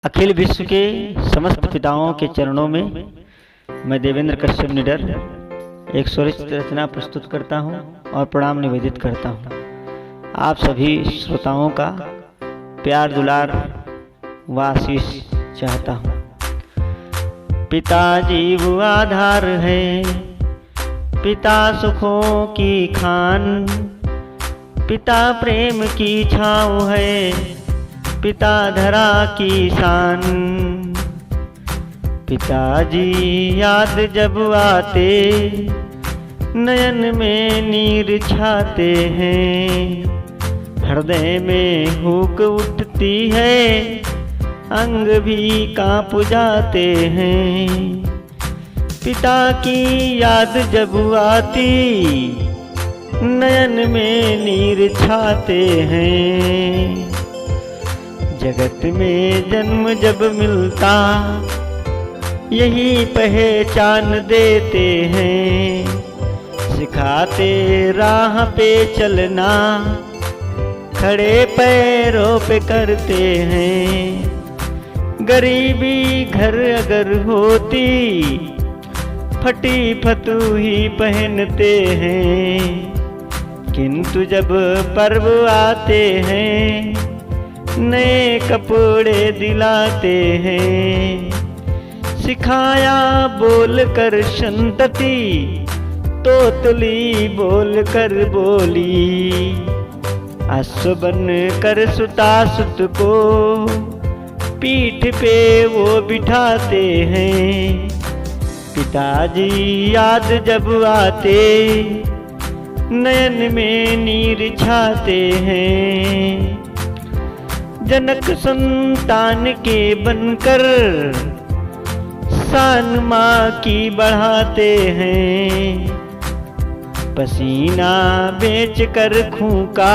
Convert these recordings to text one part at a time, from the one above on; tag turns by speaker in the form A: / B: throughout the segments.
A: अखिल विश्व के समस्त पिताओं के चरणों में मैं देवेंद्र कश्यप निडर एक स्वरचित रचना प्रस्तुत करता हूं और प्रणाम निवेदित करता हूं। आप सभी श्रोताओं का प्यार दुलार व आशीष चाहता हूं। पिता जीव आधार है, पिता सुखों की खान, पिता प्रेम की छाँव है, पिता धरा की शान। पिताजी याद जब आते नयन में नीर छाते हैं, हृदय में हुक उठती है, अंग भी कांप जाते हैं। पिता की याद जब आती नयन में नीर छाते हैं। जगत में जन्म जब मिलता यही पहचान देते हैं, सिखाते राह पे चलना, खड़े पैरों पे करते हैं। गरीबी घर अगर होती फटी फतूही पहनते हैं, किंतु जब पर्व आते हैं नए कपड़े दिलाते हैं। सिखाया बोल कर संतति, तोतली बोल कर बोली, अश्व बन कर सुता सुत को पीठ पे वो बिठाते हैं। पिताजी याद जब आते नयन में नीर छाते हैं। जनक संतान के बनकर शान माँ की बढ़ाते हैं। पसीना बेच कर खूं का,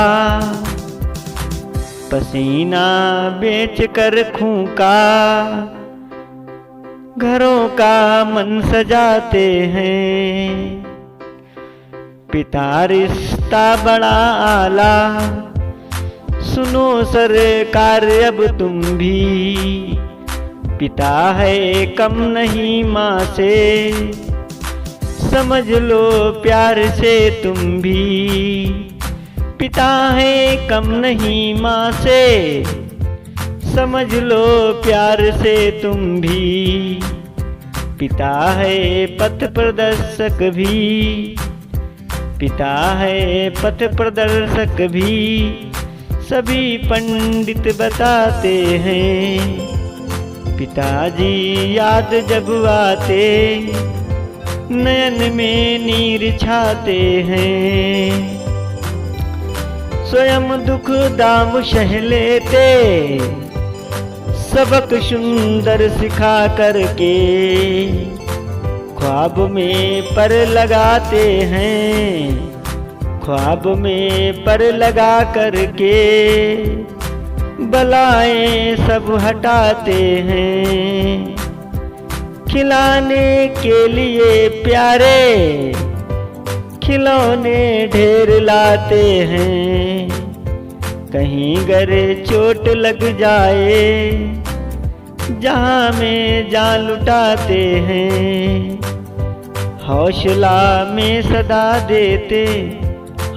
A: पसीना बेच कर खूं का घरों का मन सजाते हैं। पिता रिश्ता बड़ा आला, सुनो सरकार अब तुम भी, पिता है कम नहीं माँ से, समझ लो प्यार से तुम भी। पिता है कम नहीं माँ से, समझ लो प्यार से तुम भी। पिता है पथ प्रदर्शक भी, पिता है पथ प्रदर्शक भी, सभी पंडित बताते हैं। पिताजी याद जब आते नयन में नीर छाते हैं। स्वयं दुख दाम सह लेते, सबक सुंदर सिखा करके, ख्वाब में पर लगाते हैं, ख्वाब में पर लगा करके बलाएं सब हटाते हैं। खिलाने के लिए प्यारे खिलौने ढेर लाते हैं, कहीं गरे चोट लग जाए जहां में जान लुटाते हैं। हौसला में सदा देते,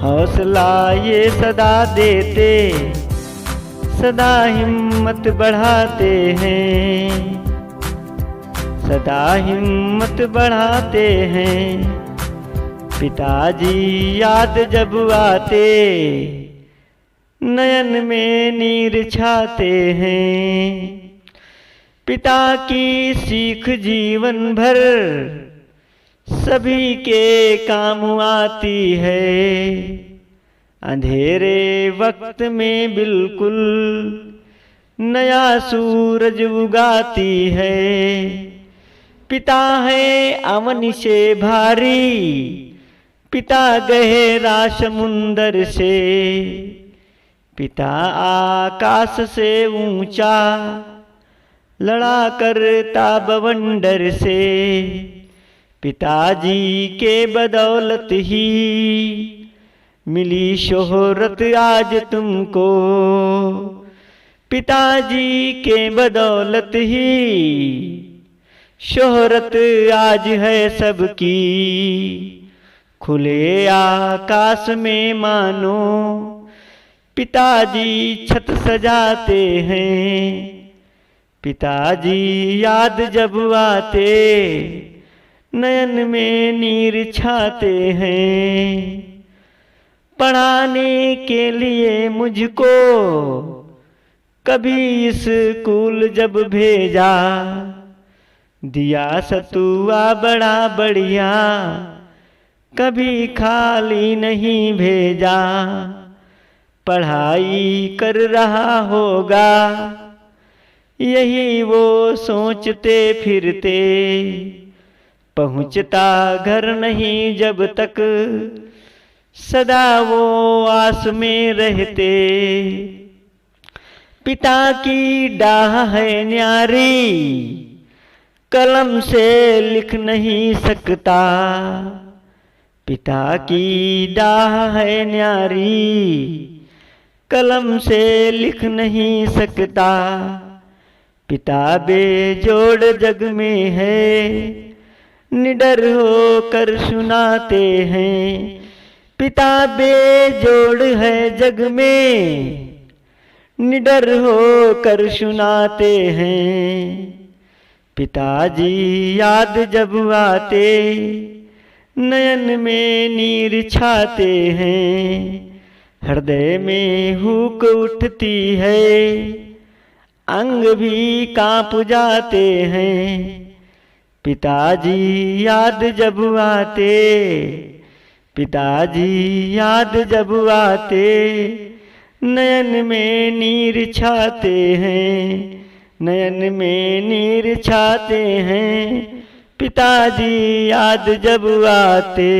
A: हौसला ये सदा देते, सदा हिम्मत बढ़ाते हैं, सदा हिम्मत बढ़ाते हैं। पिताजी याद जब आते नयन में नीर छाते हैं। पिता की सीख जीवन भर सभी के काम आती है। अंधेरे वक्त में बिल्कुल नया सूरज उगाती है। पिता है अमन से भारी, पिता गहरा समुंदर से, पिता आकाश से ऊंचा लड़ा करता बवंडर से। पिताजी के बदौलत ही मिली शोहरत आज तुमको, पिताजी के बदौलत ही शोहरत आज है सबकी। खुले आकाश में मानो पिताजी छत सजाते हैं। पिताजी याद जब आते नयन में नीर छाते हैं। पढ़ाने के लिए मुझको कभी स्कूल जब भेजा, दिया सतुआ बड़ा बढ़िया कभी खाली नहीं भेजा। पढ़ाई कर रहा होगा यही वो सोचते फिरते, पहुँचता घर नहीं जब तक सदा वो आस में रहते। पिता की डाह है न्यारी कलम से लिख नहीं सकता। पिता की डाह है न्यारी कलम से लिख नहीं सकता। पिता बेजोड़ जग में है निडर होकर सुनाते हैं। पिता बेजोड़ है जग में निडर होकर सुनाते हैं। पिताजी याद जब आते नयन में नीर छाते हैं। हृदय में हुक उठती है अंग भी कांप जाते हैं। पिताजी याद जब आते, पिताजी याद जब आते नयन में नीर छाते हैं। नयन में नीर छाते हैं पिताजी याद जब आते।